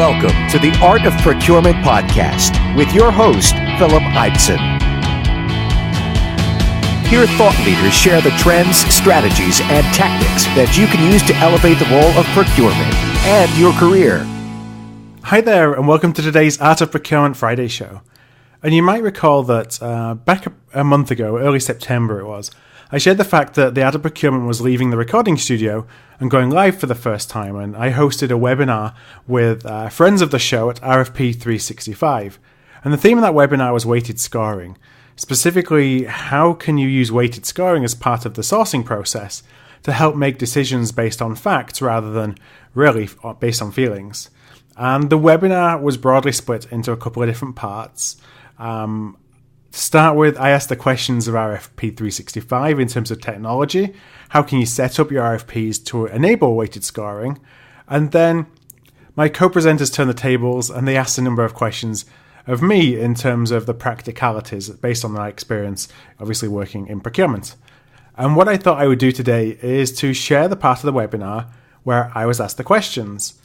Welcome to the Art of Procurement podcast with your host, Philip Eidson. Here, thought leaders share the trends, strategies, and tactics that you can use to elevate the role of procurement and your career. Hi there, and welcome to today's Art of Procurement Friday show. And you might recall that back a month ago, early September it was, I shared the fact that the Art of Procurement was leaving the recording studio and going live for the first time, and I hosted a webinar with friends of the show at RFP 365. And the theme of that webinar was weighted scoring. Specifically, how can you use weighted scoring as part of the sourcing process to help make decisions based on facts rather than really based on feelings? And the webinar was broadly split into a couple of different parts. To start with, I asked the questions of RFP 365 in terms of technology. How can you set up your RFPs to enable weighted scoring? And then my co-presenters turned the tables and they asked a number of questions of me in terms of the practicalities based on my experience, obviously working in procurement. And what I thought I would do today is to share the part of the webinar where I was asked the questions.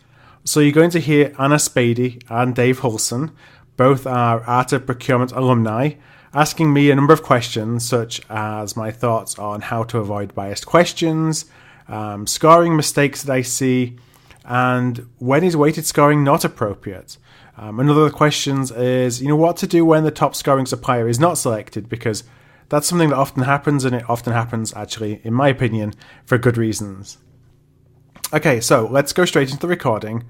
So you're going to hear Anna Spady and Dave Hulsen, both are Art of Procurement alumni, asking me a number of questions such as my thoughts on how to avoid biased questions, scoring mistakes that I see, and when is weighted scoring not appropriate. Another of the questions is, what to do when the top scoring supplier is not selected, because that's something that often happens, and it often happens, actually, in my opinion, for good reasons. Okay, so let's go straight into the recording.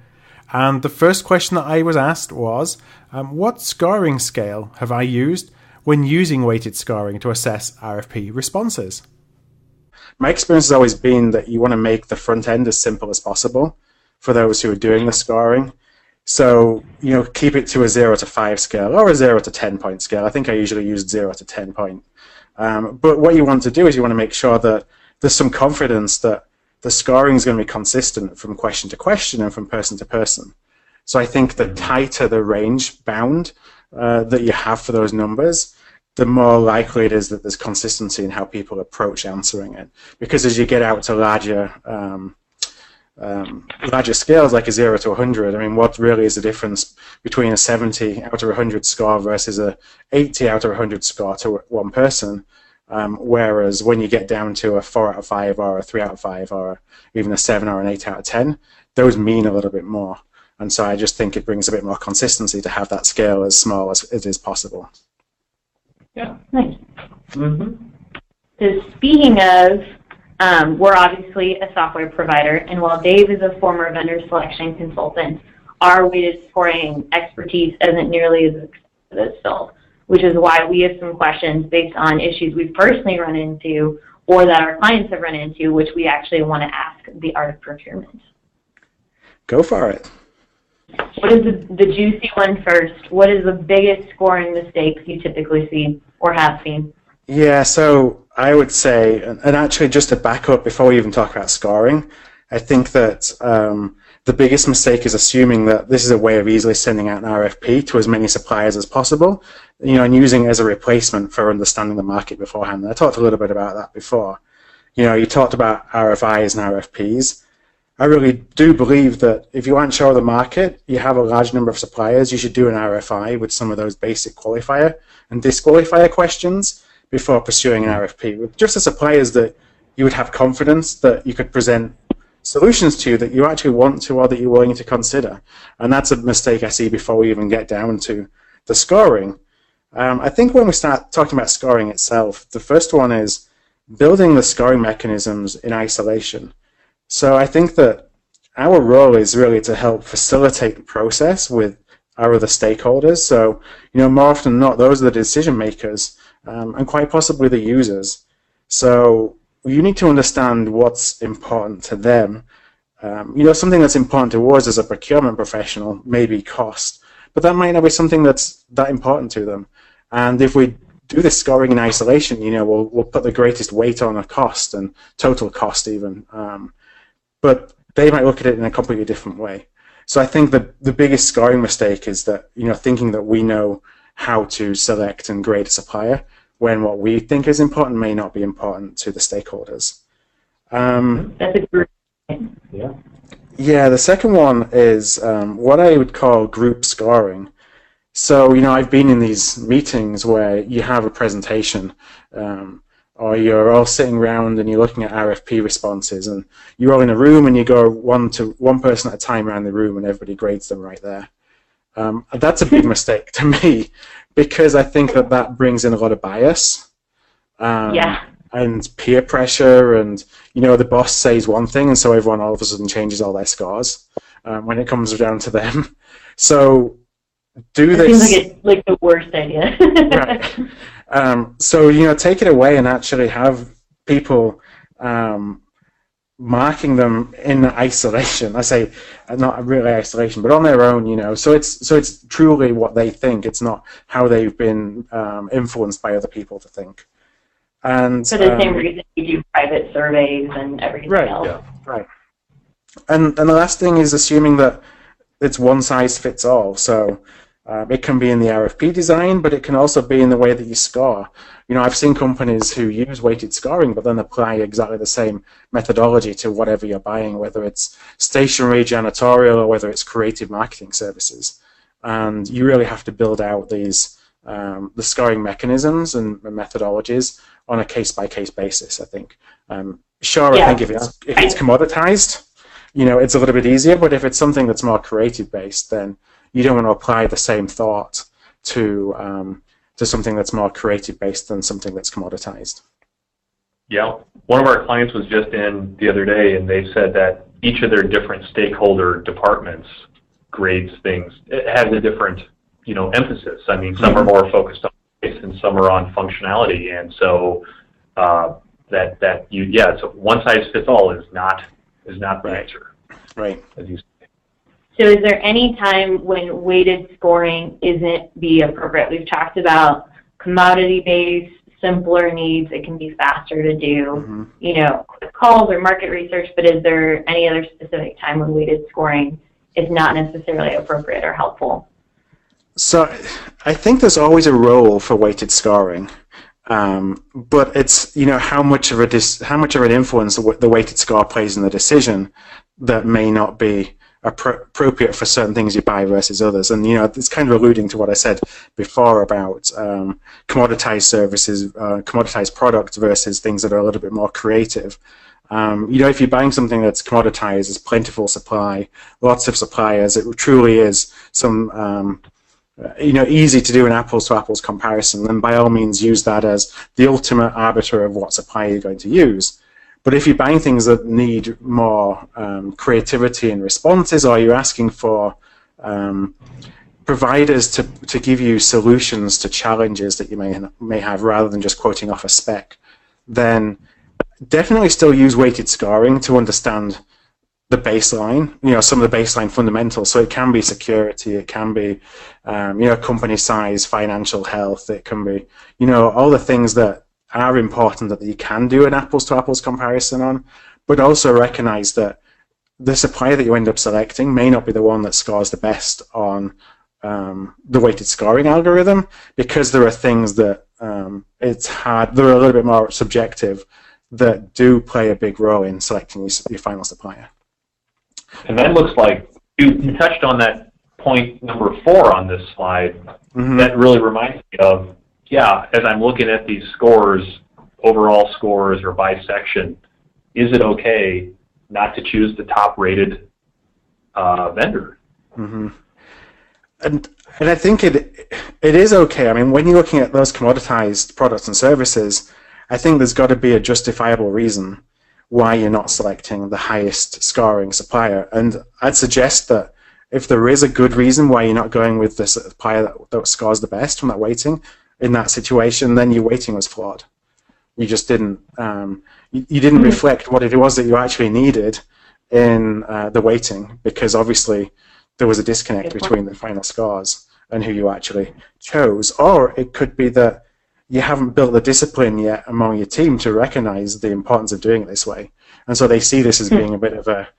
And the first question that I was asked was, what scoring scale have I used when using weighted scoring to assess RFP responses? My experience has always been that you want to make the front end as simple as possible for those who are doing the scoring. So, keep it to a 0 to 5 scale or a 0 to 10 point scale. I think I usually used 0 to 10 point. But what you want to do is you want to make sure that there's some confidence that the scoring is going to be consistent from question to question and from person to person. So I think the tighter the range bound that you have for those numbers, the more likely it is that there's consistency in how people approach answering it. Because as you get out to larger scales, like a 0 to 100, what really is the difference between a 70 out of 100 score versus a 80 out of 100 score to one person? Whereas when you get down to a 4 out of 5 or a 3 out of 5 or even a 7 or an 8 out of 10, those mean a little bit more. And so I just think it brings a bit more consistency to have that scale as small as it is possible. Yeah. Nice. Mm-hmm. So speaking of, we're obviously a software provider, and while Dave is a former vendor selection consultant, our weighted scoring expertise isn't nearly as extensive as Phil, which is why we have some questions based on issues we've personally run into or that our clients have run into, which we actually want to ask the Art of Procurement. Go for it. What is the juicy one first? What is the biggest scoring mistakes you typically see or have seen? Yeah, so I would say, and actually just to back up before we even talk about scoring, I think that the biggest mistake is assuming that this is a way of easily sending out an RFP to as many suppliers as possible, and using it as a replacement for understanding the market beforehand. And I talked a little bit about that before. You talked about RFIs and RFPs. I really do believe that if you aren't sure of the market, you have a large number of suppliers, you should do an RFI with some of those basic qualifier and disqualifier questions before pursuing an RFP with just the suppliers that you would have confidence that you could present solutions to that you actually want to or that you're willing to consider. And that's a mistake I see before we even get down to the scoring. I think when we start talking about scoring itself, the first one is building the scoring mechanisms in isolation. So I think that our role is really to help facilitate the process with our other stakeholders. So, more often than not, those are the decision makers and quite possibly the users. So you need to understand what's important to them. Something that's important to us as a procurement professional may be cost, but that might not be something that's that important to them. And if we do this scoring in isolation, we'll put the greatest weight on a cost and total cost even. But they might look at it in a completely different way. So I think the biggest scoring mistake is that, thinking that we know how to select and grade a supplier when what we think is important may not be important to the stakeholders. That's a great point. Yeah. Yeah, the second one is what I would call group scoring. So, I've been in these meetings where you have a presentation, or you're all sitting around and you're looking at RFP responses, and you're all in a room and you go one person at a time around the room and everybody grades them right there. That's a big mistake to me because I think that brings in a lot of bias. Yeah. And peer pressure, and the boss says one thing, and so everyone all of a sudden changes all their scores when it comes down to them. So do this. Seems like it's like the worst idea. Right. So take it away and actually have people marking them in isolation. I say not really isolation, but on their own. So it's truly what they think. It's not how they've been influenced by other people to think. And for the same reason you do private surveys and everything else. Yeah, right. And the last thing is assuming that it's one size fits all. So it can be in the RFP design, but it can also be in the way that you score. I've seen companies who use weighted scoring, but then apply exactly the same methodology to whatever you're buying, whether it's stationery, janitorial, or whether it's creative marketing services. And you really have to build out these the scoring mechanisms and methodologies on a case-by-case basis, I think. Sure, I think if it's commoditized, it's a little bit easier, but if it's something that's more creative-based, then you don't want to apply the same thought to something that's more creative-based than something that's commoditized. Yeah. One of our clients was just in the other day, and they said that each of their different stakeholder departments grades things. It has a different, emphasis. I mean, some are more focused on price and some are on functionality, and so so one size fits all is not the answer. Right. As you say. So is there any time when weighted scoring isn't the appropriate? We've talked about commodity-based, simpler needs. It can be faster to do, quick calls or market research, but is there any other specific time when weighted scoring is not necessarily appropriate or helpful? So I think there's always a role for weighted scoring, but it's how much of an influence the weighted score plays in the decision that may not be appropriate for certain things you buy versus others. And it's kind of alluding to what I said before about commoditized services, commoditized products versus things that are a little bit more creative. If you're buying something that's commoditized, there's plentiful supply, lots of suppliers, it truly is some easy to do an apples to apples comparison, then by all means use that as the ultimate arbiter of what supply you're going to use. But if you're buying things that need more creativity and responses, or you're asking for providers to give you solutions to challenges that you may have rather than just quoting off a spec, then definitely still use weighted scoring to understand the baseline, some of the baseline fundamentals. So it can be security, it can be, company size, financial health, it can be, all the things that are important that you can do an apples to apples comparison on, but also recognize that the supplier that you end up selecting may not be the one that scores the best on the weighted scoring algorithm, because there are things that they're a little bit more subjective that do play a big role in selecting your final supplier. And that looks like you touched on that point number 4 on this slide. Mm-hmm. That really reminds me of, as I'm looking at these scores, overall scores or by section, is it okay not to choose the top rated vendor? Mm-hmm. And I think it is okay. I mean, when you're looking at those commoditized products and services, I think there's got to be a justifiable reason why you're not selecting the highest scoring supplier. And I'd suggest that if there is a good reason why you're not going with the supplier that scores the best from that weighting in that situation, then your weighting was flawed. You just didn't you didn't reflect what it was that you actually needed in the weighting, because obviously there was a disconnect between the final scores and who you actually chose. Or it could be that you haven't built the discipline yet among your team to recognize the importance of doing it this way. And so they see this as being a bit of a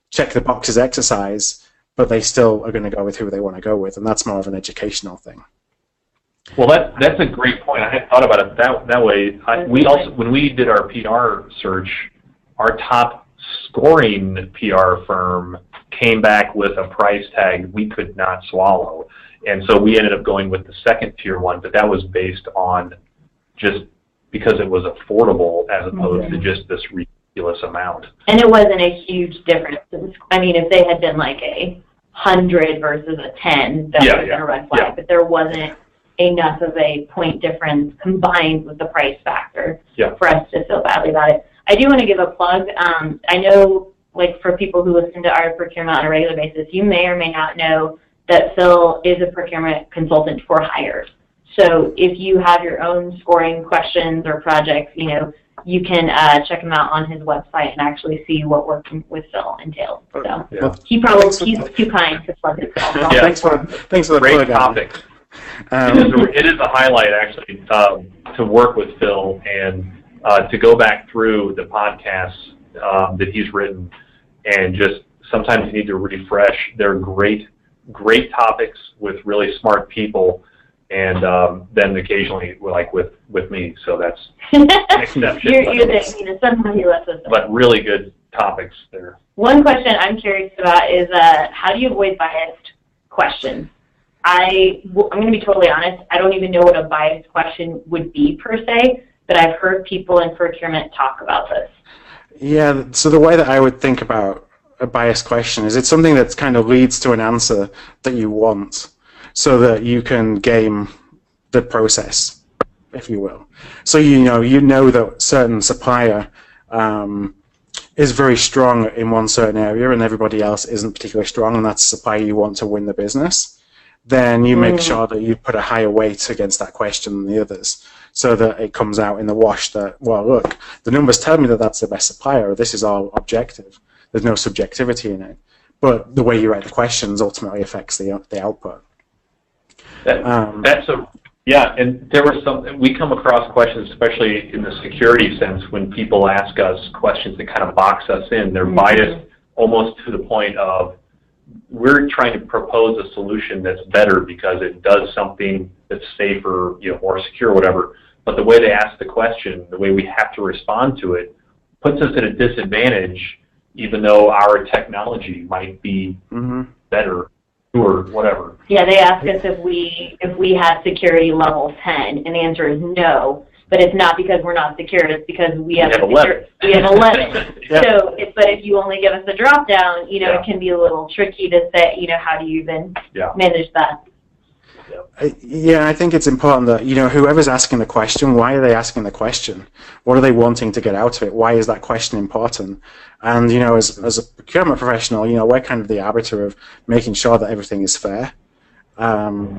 check the boxes exercise, but they still are going to go with who they want to go with. And that's more of an educational thing. Well, that's a great point. I hadn't thought about it that way. We also, when we did our PR search, our top scoring PR firm came back with a price tag we could not swallow. And so we ended up going with the second tier one, but that was based on just because it was affordable as opposed to just this ridiculous amount. And it wasn't a huge difference. I mean, if they had been like a 100 versus a 10, that would have been a red flag, but there wasn't enough of a point difference combined with the price factor for us to feel badly about it. I do want to give a plug. I know, like, for people who listen to Art of Procurement on a regular basis, you may or may not know that Phil is a procurement consultant for hire. So if you have your own scoring questions or projects, you know, you can check him out on his website and actually see what working with Phil entails. So he's too kind to plug himself. Yeah, thanks for the great topic. It is a highlight, actually, to work with Phil and to go back through the podcasts that he's written, and just sometimes you need to refresh. They're great topics with really smart people, and then occasionally, like with me. So that's an exception. Somehow he lets us know. But really good topics there. One question I'm curious about is how do you avoid biased questions? I'm going to be totally honest. I don't even know what a biased question would be per se, but I've heard people in procurement talk about this. Yeah, so the way that I would think about a biased question is it's something that kind of leads to an answer that you want, so that you can game the process, if you will. So you know that certain supplier is very strong in one certain area and everybody else isn't particularly strong, and that's the supplier you want to win the business. Then you make sure that you put a higher weight against that question than the others, so that it comes out in the wash that, well, look, the numbers tell me that that's the best supplier. This is all objective. There's no subjectivity in it. But the way you write the questions ultimately affects the output. And there were we come across questions, especially in the security sense, when people ask us questions that kind of box us in. They're biased almost to the point of, we're trying to propose a solution that's better because it does something that's safer, more secure, whatever. But the way they ask the question, the way we have to respond to it, puts us at a disadvantage, even though our technology might be better or whatever. Yeah, they ask us if we have security level 10, and the answer is no. But it's not because we're not secure. It's because we have 11. We have 11. So, but if you only give us a drop down, it can be a little tricky to say, how do you even manage that? Yeah, I think it's important that, whoever's asking the question, why are they asking the question? What are they wanting to get out of it? Why is that question important? And, as a procurement professional, we're kind of the arbiter of making sure that everything is fair.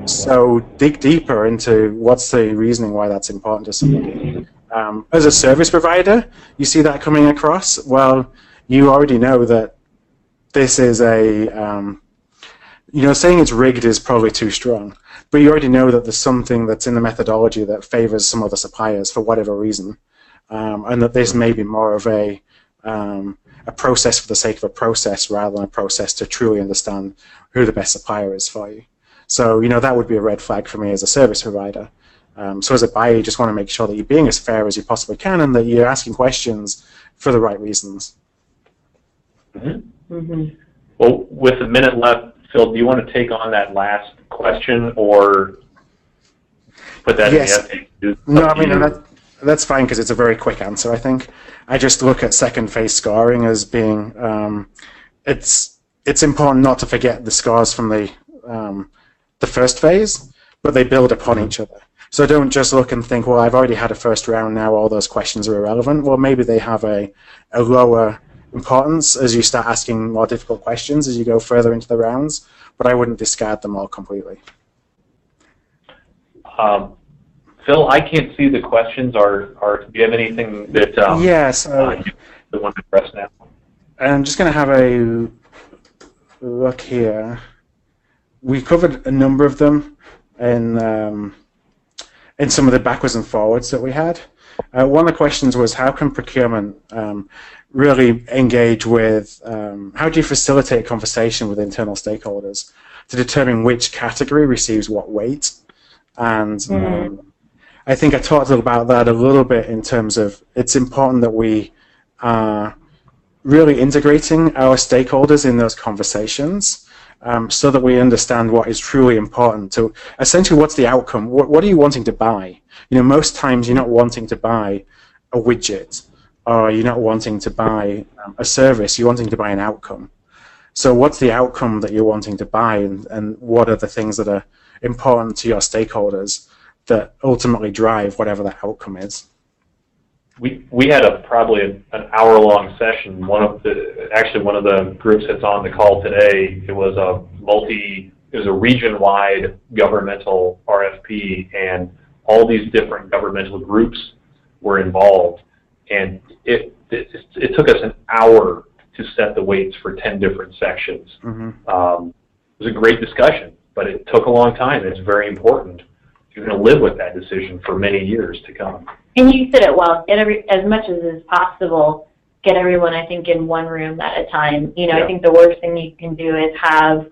So dig deeper into what's the reasoning why that's important to somebody. As a service provider, you see that coming across. Well, you already know that this is saying it's rigged is probably too strong. But you already know that there's something that's in the methodology that favors some other suppliers for whatever reason, and that this may be more of a process for the sake of a process rather than a process to truly understand who the best supplier is for you. So, that would be a red flag for me as a service provider. So as a buyer, you just want to make sure that you're being as fair as you possibly can and that you're asking questions for the right reasons. Well, with a minute left, Phil, do you want to take on that last question or put that in the essay? No, that's fine because it's a very quick answer, I think. I just look at second phase scoring as being, it's important not to forget the scores from the first phase, but they build upon each other. So don't just look and think, well, I've already had a first round, now all those questions are irrelevant. Well, maybe they have a lower importance as you start asking more difficult questions as you go further into the rounds, but I wouldn't discard them all completely. Phil, I can't see the questions. Do you have anything that you want to address now? I'm just going to have a look here. We covered a number of them in some of the backwards and forwards that we had. One of the questions was, how can procurement really engage with, how do you facilitate conversation with internal stakeholders to determine which category receives what weight? And I think I talked about that a little bit in terms of it's important that we are really integrating our stakeholders in those conversations so that we understand what is truly important. So essentially, what's the outcome? What are you wanting to buy? Most times you're not wanting to buy a widget, or you're not wanting to buy a service. You're wanting to buy an outcome. So what's the outcome that you're wanting to buy, and what are the things that are important to your stakeholders that ultimately drive whatever that outcome is? We had probably an hour-long session. One of the groups that's on the call today, it was a region-wide governmental RFP, and all these different governmental groups were involved. And it took us an hour to set the weights for 10 different sections. Mm-hmm. It was a great discussion, but it took a long time. It's very important. You're going to live with that decision for many years to come. And you said it well. As much as is possible, get everyone, I think, in one room at a time. Yeah. I think the worst thing you can do is have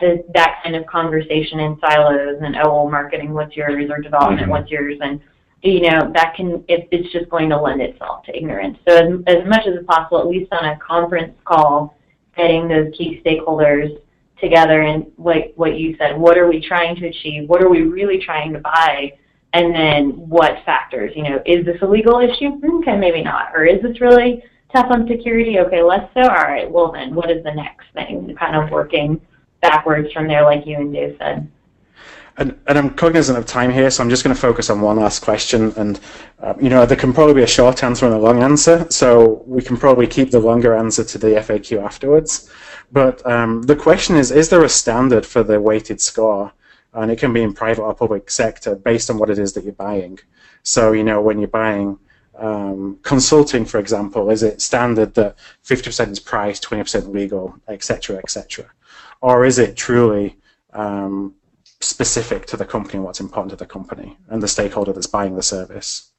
that kind of conversation in silos and, marketing, what's yours, or development, mm-hmm. what's yours, and it's just going to lend itself to ignorance. So as much as possible, at least on a conference call, getting those key stakeholders together, and what you said, what are we trying to achieve? What are we really trying to buy? And then what factors? Is this a legal issue? Okay, maybe not. Or is this really tough on security? Okay, less so. All right, well then, what is the next thing? Kind of working backwards from there, like you and Dave said. And I'm cognizant of time here, so I'm just going to focus on one last question. And, there can probably be a short answer and a long answer, so we can probably keep the longer answer to the FAQ afterwards. But the question is there a standard for the weighted score? And it can be in private or public sector based on what it is that you're buying. So, when you're buying consulting, for example, is it standard that 50% is price, 20% legal, et cetera, et cetera? Or is it truly specific to the company and what's important to the company and the stakeholder that's buying the service?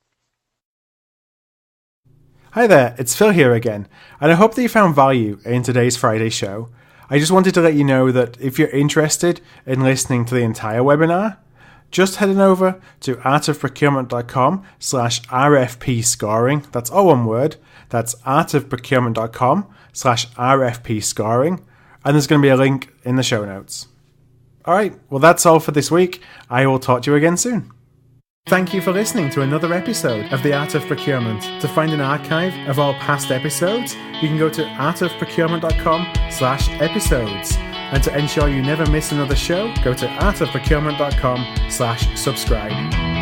Hi there, it's Phil here again, and I hope that you found value in today's Friday show. I just wanted to let you know that if you're interested in listening to the entire webinar, just head on over to artofprocurement.com/RFP scoring. That's all one word. That's artofprocurement.com/RFP scoring. And there's going to be a link in the show notes. All right, well, that's all for this week. I will talk to you again soon. Thank you for listening to another episode of The Art of Procurement. To find an archive of all past episodes, you can go to artofprocurement.com/episodes. And to ensure you never miss another show, go to artofprocurement.com/subscribe.